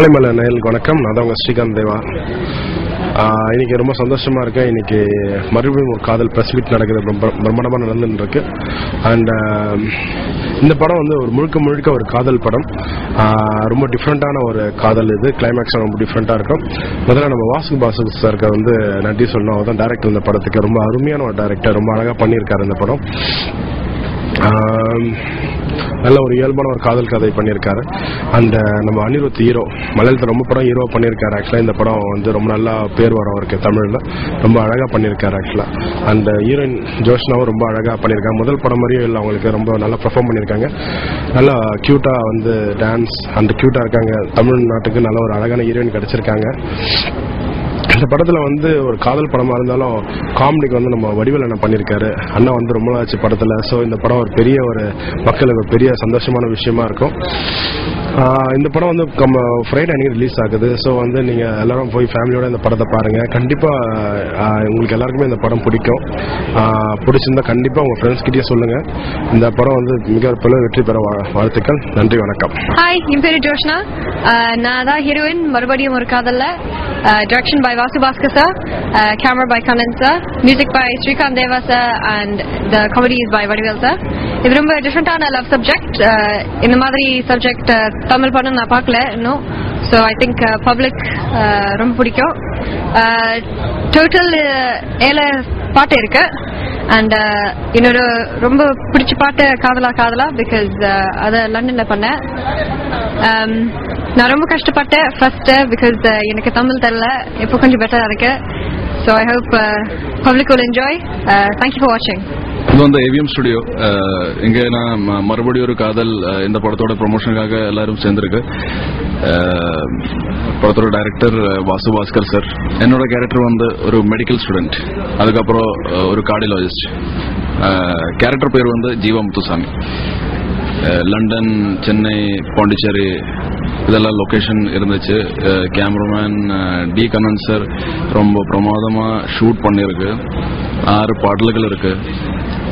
மாலைமலை நேயர்களுக்கு வணக்கம். நான் தான் உங்கள் ஸ்ரீகாந்த் தேவா. இன்னைக்கு ரொம்ப சந்தோஷமா இருக்கேன். இன்னைக்கு மறுபடியும் ஒரு காதல் பிரஸ் மீட் நடக்குது, பிரம்மாண்டமாக நடந்துட்டு இருக்கு. அண்ட் இந்த படம் வந்து ஒரு முழுக்க ஒரு காதல் படம். ரொம்ப டிஃப்ரெண்டான ஒரு காதல். இது கிளைமேக்ஸ் ரொம்ப டிஃப்ரெண்டா இருக்கும். முதல்ல நம்ம வாசு சாருக்கு வந்து நன்றி சொல்லணும். அவர் தான் டைரக்டர் இந்த படத்துக்கு. ரொம்ப அருமையான ஒரு டைரக்டர், ரொம்ப அழகா பண்ணியிருக்காரு இந்த படம். நல்ல ஒரு இயல்பான ஒரு காதல் கதை பண்ணியிருக்காரு. அண்ட் நம்ம அனிருத் ஹீரோ, மலையாளத்தில் ரொம்ப படம் ஹீரோ பண்ணியிருக்காரு. ஆக்சுவலாக இந்த படம் வந்து ரொம்ப நல்லா பேர் வரும் அவருக்கு தமிழில். ரொம்ப அழகாக பண்ணியிருக்காரு ஆக்சுவலாக. அந்த ஹீரோயின் ஜோஷ்னாவும் ரொம்ப அழகாக பண்ணியிருக்காங்க. முதல் படம் மாதிரியும் இல்லை, அவங்களுக்கு ரொம்ப நல்லா பெர்ஃபார்ம் பண்ணியிருக்காங்க. நல்லா க்யூட்டாக வந்து டான்ஸ் அண்ட் க்யூட்டாக இருக்காங்க. தமிழ்நாட்டுக்கு நல்ல ஒரு அழகான ஹீரோயின் கிடைச்சிருக்காங்க. இந்த படத்துல வந்து ஒரு காதல் படமா இருந்தாலும் காமெடிக்கு வந்து நம்ம வடிவேல் அண்ணா பண்ணியிருக்காரு. அண்ணா வந்து ரொம்ப நாளாச்சு படத்துல. ஸோ இந்த படம் ஒரு பெரிய ஒரு மக்களுக்கு பெரிய சந்தோஷமான விஷயமா இருக்கும். இந்த படம் வந்து ஃப்ரைடே அன்னைக்கு ரிலீஸ் ஆகுது. ஸோ வந்து நீங்க எல்லாரும் போய் ஃபேமிலியோட இந்த படத்தை பாருங்க. கண்டிப்பா உங்களுக்கு எல்லாருக்குமே இந்த படம் பிடிக்கும். பிடிச்சிருந்தா கண்டிப்பா உங்க ஃப்ரெண்ட்ஸ் கிட்டே சொல்லுங்க. இந்த படம் வந்து மிக பல வெற்றி பெற வாழ்த்துக்கள். நன்றி, வணக்கம். ஹாய், என் பேரு ஜோஷ்னா. நான் தான் ஹீரோயின் மறுபடியும் ஒரு காதல்ல. Direction by Vasu Bhaskar sir, camera by Kannan sir, music by Srikanth Deva sir, and the comedy is by Vadivel sir. இது ரொம்ப டிஃப்ரெண்டான லவ் சப்ஜெக்ட். இந்த மாதிரி சப்ஜெக்ட் தமிழ் படம் நான் பார்க்கல இன்னும். ஸோ ஐ திங்க் பப்ளிக் ரொம்ப பிடிக்கும். டோட்டல் 7 பாட்டு இருக்கு. அண்ட் என்னோட ரொம்ப பிடிச்ச பாட்டு காதலா பிகாஸ் அதை லண்டன்ல பண்ணேன். நான் ரொம்ப கஷ்டப்பட்டேன் ஃபர்ஸ்ட் பிகாஸ் எனக்கு தமிழ் தெரியல. இப்போ கொஞ்சம் பெட்டரா இருக்கு. So I hope public will enjoy. Thank you for வாட்சிங். இது வந்து ஏவிஎம் ஸ்டுடியோ. இங்க நான் மறுபடியும் ஒரு காதல் இந்த படத்தோட ப்ரொமோஷனுக்காக எல்லாரும் சேர்ந்திருக்கு. படத்தோட டைரக்டர் வாசு பாஸ்கர் சார். என்னோட கேரக்டர் வந்து ஒரு மெடிக்கல் ஸ்டூடெண்ட், அதுக்கப்புறம் ஒரு கார்டியாலஜிஸ்ட். கேரக்டர் பேர் வந்து ஜீவா முத்துசாமி. லண்டன், சென்னை, பாண்டிச்சேரி இதெல்லாம் லொகேஷன் இருந்துச்சு. கேமராமேன் டி கண்ணன் சார் ரொம்ப பிரமாதமா ஷூட் பண்ணிருக்கு. 6 பாடல்கள் இருக்கு.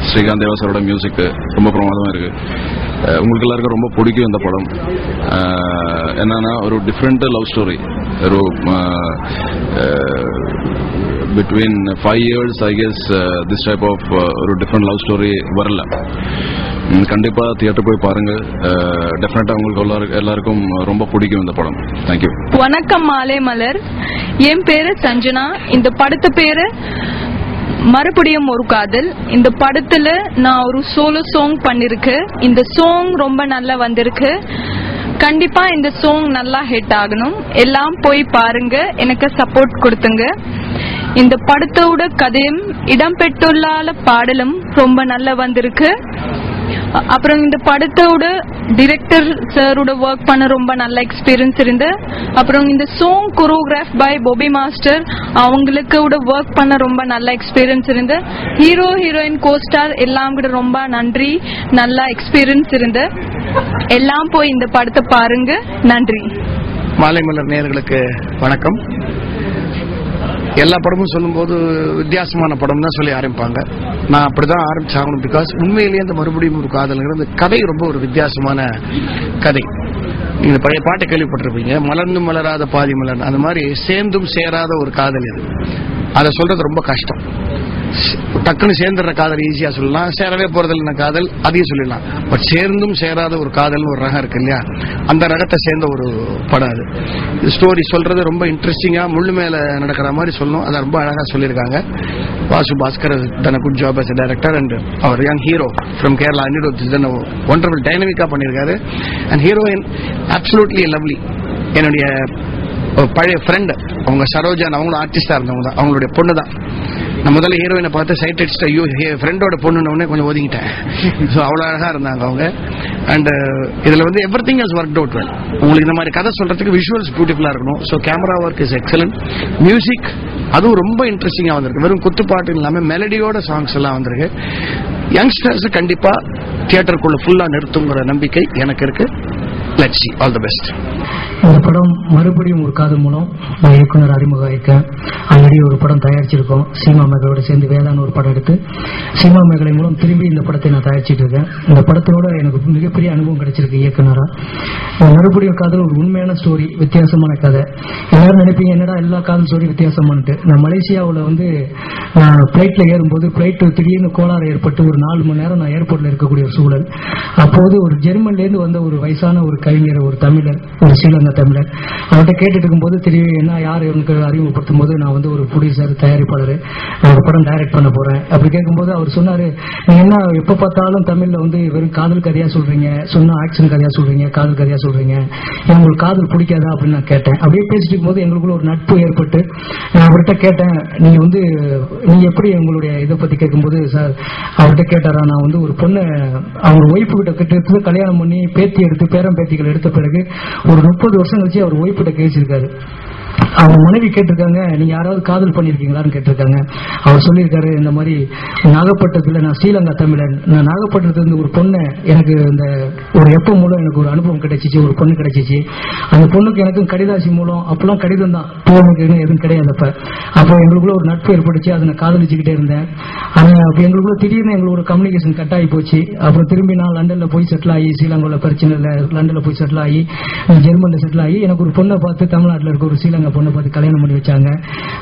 ஸ்ரீகாந்த் தேவா சாரோட மியூசிக் ரொம்ப பிரமாதமா இருக்கு. உங்களுக்கு எல்லாருக்கும் ரொம்ப பிடிக்கும் இந்த படம். என்னன்னா ஒரு டிஃப்ரெண்ட் லவ் ஸ்டோரி. ஒரு between 5 years I guess this type of ஒரு டிஃப்ரெண்ட் லவ் ஸ்டோரி வரல. கண்டிப்பா தியேட்டர் போய் பாருங்க. டெஃபினட்டா உங்களுக்கு எல்லாருக்கும் ரொம்ப பிடிக்கும் இந்த படம். தேங்க்யூ. வணக்கம் மாலை மலர். என் பேரு சஞ்சனா. இந்த படத்து பேரு மறுபடியும் ஒரு காதல். இந்த படத்துல நான் ஒரு சோலோ சாங் பண்ணிருக்கு. இந்த சாங் ரொம்ப நல்லா வந்திருக்கு. கண்டிப்பா இந்த சாங் நல்லா ஹிட் ஆகணும். எல்லாம் போய் பாருங்க, எனக்கு சப்போர்ட் கொடுத்துங்க. இந்த படத்தோட கதையும் இடம்பெற்றுள்ள பாடலும் ரொம்ப நல்லா வந்திருக்கு. அப்புறம் இந்த படத்தோட டிரெக்டர் சாரோட ஒர்க் பண்ண ரொம்ப நல்ல எக்ஸ்பீரியன்ஸ் இருந்து. அப்புறம் இந்த song choreograph by Bobby master, அவங்களுக்கு ஒர்க் பண்ண ரொம்ப நல்ல எக்ஸ்பீரியன்ஸ் இருந்து. ஹீரோ ஹீரோயின் கோஸ்டார் எல்லாம் கூட ரொம்ப நன்றி. நல்ல எக்ஸ்பீரியன்ஸ் இருந்து. எல்லாம் போய் இந்த படத்தை பாருங்க. நன்றி. மாலைமலர் நேயர்களுக்கு வணக்கம். எல்லா படமும் சொல்லும்போது வித்தியாசமான படம் தான் சொல்லி ஆரம்பிப்பாங்க. நான் அப்படிதான் ஆரம்பிச்சாகணும். பிகாஸ் உண்மையிலேயே அந்த மறுபடியும் ஒரு காதல்ங்கிறது கதை ரொம்ப ஒரு வித்தியாசமான கதை. நீங்க பழைய பாட்டை கேள்விப்பட்டிருப்பீங்க, மலர்ந்தும் மலராத பாதி மலர். அந்த மாதிரி சேர்ந்தும் சேராத ஒரு காதல் இது. அதை சொல்றது ரொம்ப கஷ்டம். டக்குன்னு சேர்ந்துடுற காதல் ஈஸியா சொல்லலாம், சேரவே போறதில்லை காதல் அதையும் சொல்லலாம். பட் சேர்ந்தும் சேராத ஒரு காதல்னு ஒரு ரகம் இருக்கு இல்லையா, அந்த ரகத்தை சேர்ந்த ஒரு படம் அது. ஸ்டோரி சொல்றது ரொம்ப இன்ட்ரெஸ்டிங்கா முள்ளு மேல நடக்கிற மாதிரி சொல்லணும். அதை ரொம்ப அழகா சொல்லியிருக்காங்க. Vasu Bhaskar done a good job as a director and our young hero from Kerala Anirudh is done a wonderful dynamic பண்ணிருக்காரு. and heroine absolutely lovely. என்னுடைய பழைய ஃப்ரெண்ட் அவங்க சரோஜான், அவங்களும் ஆர்டிஸ்டா இருந்தவங்க தான். அவங்களுடைய பொண்ணு தான். நான் முதல்ல ஹீரோயினை பார்த்து சைட் அடிச்சுட்டு ஐயோ ஃப்ரெண்டோட பொண்ணுன்னு கொஞ்சம் ஒதுங்கிட்டேன். ஸோ அவ்வளோ அழகா இருந்தாங்க அவங்க. அண்ட் இதுல வந்து everything is worked out well. உங்களுக்கு இந்த மாதிரி கதை சொல்றதுக்கு விஷுவல்ஸ் பியூட்டிஃபுல்லா இருக்கணும். So camera work is excellent. Music அதுவும் ரொம்ப இன்ட்ரெஸ்டிங்கா வந்திருக்கு. வெறும் குத்துப்பாட்டு இல்லாம மெலடியோட சாங்ஸ் எல்லாம் வந்திருக்கு. யங்ஸ்டர்ஸ் கண்டிப்பா தியேட்டருக்குள்ள ஃபுல்லா நிறுத்துங்கிற நம்பிக்கை எனக்கு இருக்கு. Let's see all the best. இந்த படம் மறுபடியும் ஒரு காதல் மூலம் நான் இயக்குனர் அறிமுகம் இருக்கேன். ஆல்ரெடி ஒரு படம் தயாரிச்சிருக்கோம். சீமா மேகலோட சேர்ந்து வேதான்னு ஒரு படம் எடுத்து சீமா மேகலை மூலம் திரும்பி இந்த படத்தை நான் தயாரிச்சிட்டு இருக்கேன். இந்த படத்தோட எனக்கு மிகப்பெரிய அனுபவம் கிடைச்சிருக்கு இயக்குனரா. மறுபடியும் காதல் ஒரு உண்மையான ஸ்டோரி, வித்தியாசமான கதை. எல்லாரும் நினைப்பீங்க என்னடா எல்லா காதல் ஸ்டோரி வித்தியாசமானட்டு. நான் மலேசியாவில் வந்து பிளைட்ல ஏறும்போது பிளைட் திடீர்னு கோளாறு ஏற்பட்டு ஒரு 4 மணி நேரம் நான் ஏர்போர்ட்ல இருக்கக்கூடிய ஒரு சூழல். அப்போது ஒரு ஜெர்மன்ல இருந்து வந்த ஒரு வயசான ஒரு கவிஞர், ஒரு தமிழர், ஒரு ஸ்ரீலங்கா தமிழர், அவர்கிட்ட கேட்டுட்டு இருக்கும்போது தெரியும் என்ன யார் எனக்கு அறிமுகப்படுத்தும் போது நான் வந்து ஒரு ப்ரொடியூசர், தயாரிப்பாளர், நான் ஒரு படம் டைரக்ட் பண்ண போறேன் அப்படி கேட்கும்போது அவர் சொன்னாரு, நீங்க என்ன எப்ப பார்த்தாலும் தமிழ்ல வந்து வெறும் காதல் கதையா சொல்றீங்க, சொன்னா ஆக்ஷன் கதையா சொல்றீங்க, காதல் கதையா சொல்றீங்க, உங்களுக்கு காதல் பிடிக்காதா அப்படின்னு நான் கேட்டேன். அப்படியே பேசிட்டு இருக்கும்போது எங்களுக்குள்ள ஒரு நட்பு ஏற்பட்டு நான் அவர்கிட்ட கேட்டேன், நீங்க எப்படி உங்களுடைய இதை பத்தி கேட்கும்போது சார் அவர்கிட்ட கேட்டாரா, நான் வந்து ஒரு பொண்ணை அவங்க ஒய்ஃபு கிட்ட கல்யாணம் பண்ணி பேத்தி எடுத்து பேரம் பேத்திகள் எடுத்த பிறகு ஒரு 30 வருஷம் கழிச்சு அவர் ஒய்ஃபு கிட்ட கேசிருக்காரு. அவங்க மனைவி கேட்டிருக்காங்க, நீங்க யாராவது காதல் பண்ணிருக்கீங்களான்னு கேட்டிருக்காங்க. அவர் சொல்லியிருக்காரு, இந்த மாதிரி நாகப்பட்டினத்துல நான் ஸ்ரீலங்கா தமிழன், நான் நாகப்பட்டினத்துல இருந்து ஒரு பொண்ணை எனக்கு இந்த ஒரு எப்ப மூலம் எனக்கு ஒரு அனுபவம் கிடைச்சிச்சு, ஒரு பொண்ணு கிடைச்சிச்சு. அந்த பொண்ணுக்கு எனக்கும் கடிதாசி மூலம், அப்பெல்லாம் கடிதம் தான், போனுக்கு எதுவும் கிடையாது. அப்போ எங்களுக்குள்ள ஒரு நட்பு ஏற்பட்டுச்சு. அதை நான் காதலிச்சுக்கிட்டே இருந்தேன். எங்களுக்குள்ள திடீர்னு எங்களோட கம்யூனிகேஷன் கட் ஆகி போச்சு. அப்புறம் திரும்பி நான் லண்டன்ல போய் செட்டில் ஆகி, ஸ்ரீலங்கால பிரச்சனை இல்லை, லண்டன்ல போய் செட்டில் ஆகி, ஜெர்மன்ல செட்டில் ஆகி எனக்கு ஒரு பொண்ணை பார்த்து தமிழ்நாட்டில் இருக்க ஒரு ஸ்ரீலங்கா பொண்ணை பார்த்து கல்யாணம் பண்ணி வச்சாங்க.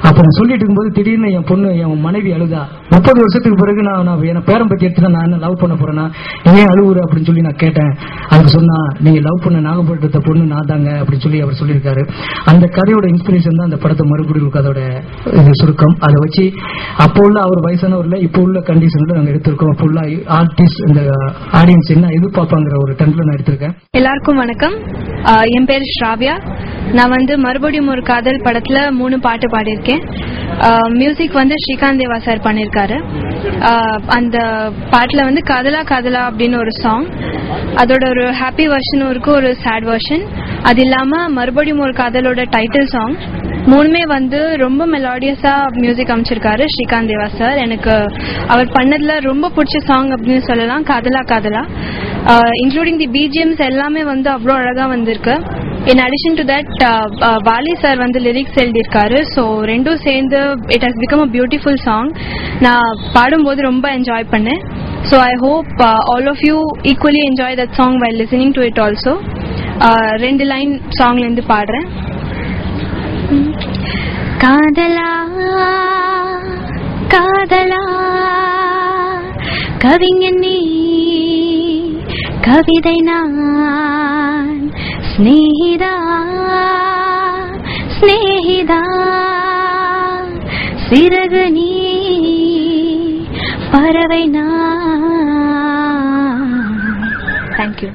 அப்ப நான் சொல்லிட்டு இருக்கும்போது திடீர்னு என் பொண்ணு, என் மனைவி அழுதா. 30 வருஷத்துக்கு பிறகு நான் என் பேரம் பத்தி எடுத்து நான் என்ன லவ் பண்ண போறேன்னா, ஏன் அழுவுற அப்படின்னு சொல்லி நான் கேட்டேன். அதுக்கு சொன்னா, நீங்க லவ் பண்ண நாகப்பட்டினத்தை பொண்ணு நான் தாங்க அப்படின்னு சொல்லி அவர் சொல்லியிருக்காரு. அந்த கதையோட இன்ஸ்பிரேஷன் தான் அந்த படத்தை மறுபடியும் கதையோட சுருக்கம். அதை வச்சு அப்போ உள்ள அவர் வயசானவர்ல இப்போ உள்ள கண்டிஷன்ல நாங்க எடுத்திருக்கோம். அப்போ உள்ள ஆர்டிஸ்ட், இந்த ஆடியன்ஸ் என்ன எதிர்பார்ப்பாங்கிற ஒரு டென்ட்ல நான் எடுத்திருக்கேன். எல்லாருக்கும் வணக்கம். என் பேர் ஸ்ராவ்யா. நான் வந்து மறுபடியும் ஒரு காதல் படத்துல 3 பாட்டு பாடியிருக்கேன். மியூசிக் வந்து ஸ்ரீகாந்த் தேவா சார் பண்ணியிருக்காரு. அந்த பாட்டுல வந்து காதலா காதலா அப்படின்னு ஒரு சாங், அதோட ஒரு ஹாப்பி வெர்ஷனும் இருக்கு, ஒரு சேட் வெர்ஷன். அது இல்லாம மறுபடியும் ஒரு காதலோட டைட்டில் சாங், 3மே வந்து ரொம்ப மெலோடியஸா மியூசிக் அமைச்சிருக்காரு ஸ்ரீகாந்த் தேவா சார். எனக்கு அவர் பண்ணதுல ரொம்ப பிடிச்ச சாங் அப்படின்னு சொல்லலாம் காதலா காதலா. இன்க்ளூடிங் தி பிஜிஎம்ஸ் எல்லாமே வந்து அவ்வளோ அழகா வந்திருக்கு. In addition to that, Vali sir வந்து lyrics எழுதியிருக்காரு. ஸோ ரெண்டும் சேர்ந்து it has become a beautiful song. நான் பாடும்போது ரொம்ப என்ஜாய் பண்ணேன். So I hope all of you equally enjoy that song while listening to it also. 2 line சாங்லேருந்து பாடுறேன். காதலா காதலா கவிஞன் நீ, கவிதை நான், ஸ்நேகிதா ஸ்நேகிதா சிறகு நீ, பறவை நான். தேங்க்யூ.